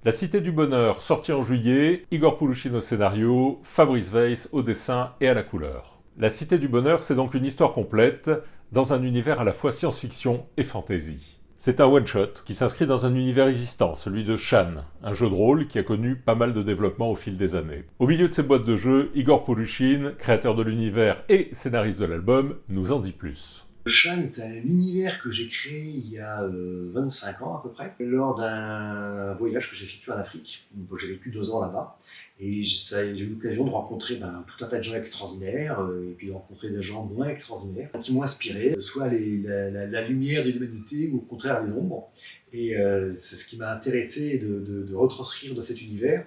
La Cité du Bonheur, sorti en juillet, Igor Poulouchine au scénario, Fabrice Weiss au dessin et à la couleur. La Cité du Bonheur, c'est donc une histoire complète, dans un univers à la fois science-fiction et fantasy. C'est un one-shot qui s'inscrit dans un univers existant, celui de Shan, un jeu de rôle qui a connu pas mal de développement au fil des années. Au milieu de ces boîtes de jeux, Igor Poulouchine, créateur de l'univers et scénariste de l'album, nous en dit plus. Shan est un univers que j'ai créé il y a 25 ans à peu près, lors d'un voyage que j'ai effectué en Afrique. J'ai vécu 2 ans là-bas et j'ai eu l'occasion de rencontrer tout un tas de gens extraordinaires et puis de rencontrer des gens moins extraordinaires qui m'ont inspiré, soit la lumière de l'humanité ou au contraire les ombres. Et c'est ce qui m'a intéressé de retranscrire dans cet univers.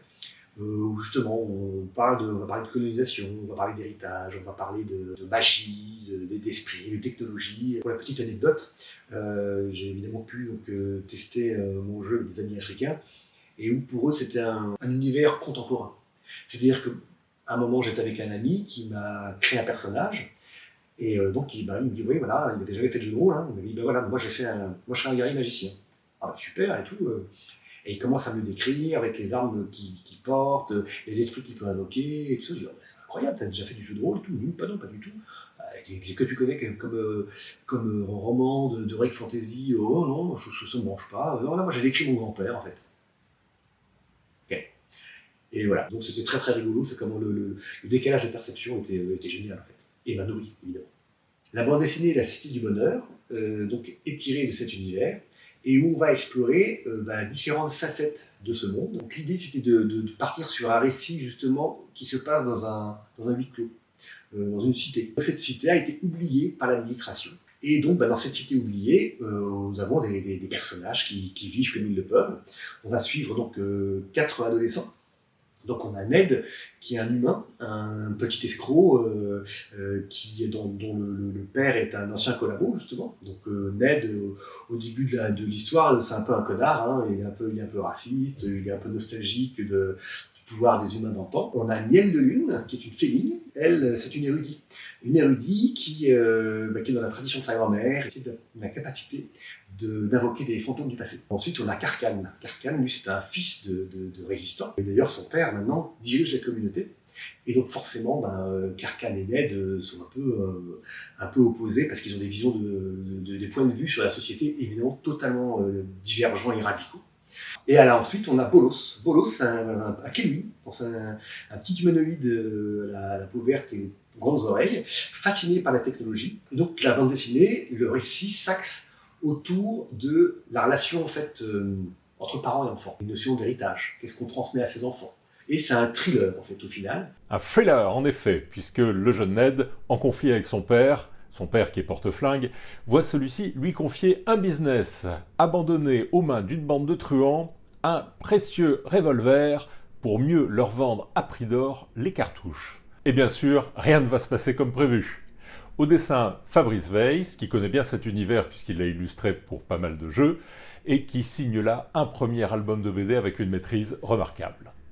Où justement on va parler de colonisation, on va parler d'héritage, on va parler de magie, d'esprit, de technologie. Pour la petite anecdote, j'ai évidemment pu tester mon jeu avec des amis africains, et où pour eux c'était un univers contemporain. C'est-à-dire qu'à un moment j'étais avec un ami qui m'a créé un personnage, et donc il me dit oui voilà, il n'avait jamais fait de jeu de rôle, hein. Il m'a dit ben voilà, moi je fais un guerrier magicien. Ah bah super et tout. Et il commence à me le décrire avec les armes qu'il porte, les esprits qu'il peut invoquer, et tout ça. Je dis, oh, c'est incroyable, t'as déjà fait du jeu de rôle et tout. Non, pas du tout. Que tu connais comme roman de Rake Fantasy. Oh non, ça ne me branche pas. Non, là, moi j'ai décrit mon grand-père en fait. Okay. Et voilà, donc c'était très très rigolo, c'est comment le décalage de perception était génial en fait. Et m'a nourri, évidemment. La bande dessinée La Cité du Bonheur donc, est tirée de cet univers, et où on va explorer différentes facettes de ce monde. Donc l'idée c'était de partir sur un récit justement qui se passe dans un huis clos, dans une cité. Cette cité a été oubliée par l'administration. Et donc dans cette cité oubliée, nous avons des personnages qui vivent comme ils le peuvent. On va suivre donc 4 adolescents. Donc on a Ned, qui est un humain, un petit escroc dont le père est un ancien collabo justement. Donc Ned, au début de l'histoire, c'est un peu un connard, hein. Il est un peu raciste, il est un peu nostalgique du pouvoir des humains d'antan. On a Miel de Lune, qui est une féline. Elle, c'est une érudite. Une érudite qui est dans la tradition de sa grand-mère, qui a la capacité d'invoquer des fantômes du passé. Ensuite, on a Karkan. Karkan, lui, c'est un fils de résistant. Et d'ailleurs, son père, maintenant, dirige la communauté. Et donc, forcément, Karkan et Ned sont un peu opposés parce qu'ils ont des visions, des points de vue sur la société, évidemment, totalement divergents et radicaux. Et là, ensuite, on a Bolos. Bolos, c'est un Kelvin, un petit humanoïde à la peau verte et aux grandes oreilles, fasciné par la technologie. Et donc, la bande dessinée, le récit s'axe autour de la relation en fait, entre parents et enfants. Une notion d'héritage, qu'est-ce qu'on transmet à ses enfants. Et c'est un thriller en fait au final. Un thriller en effet, puisque le jeune Ned, en conflit avec son père qui est porte-flingue, voit celui-ci lui confier un business, abandonné aux mains d'une bande de truands, un précieux revolver pour mieux leur vendre à prix d'or les cartouches. Et bien sûr, rien ne va se passer comme prévu. Au dessin, Fabrice Weiss, qui connaît bien cet univers puisqu'il l'a illustré pour pas mal de jeux, et qui signe là un premier album de BD avec une maîtrise remarquable.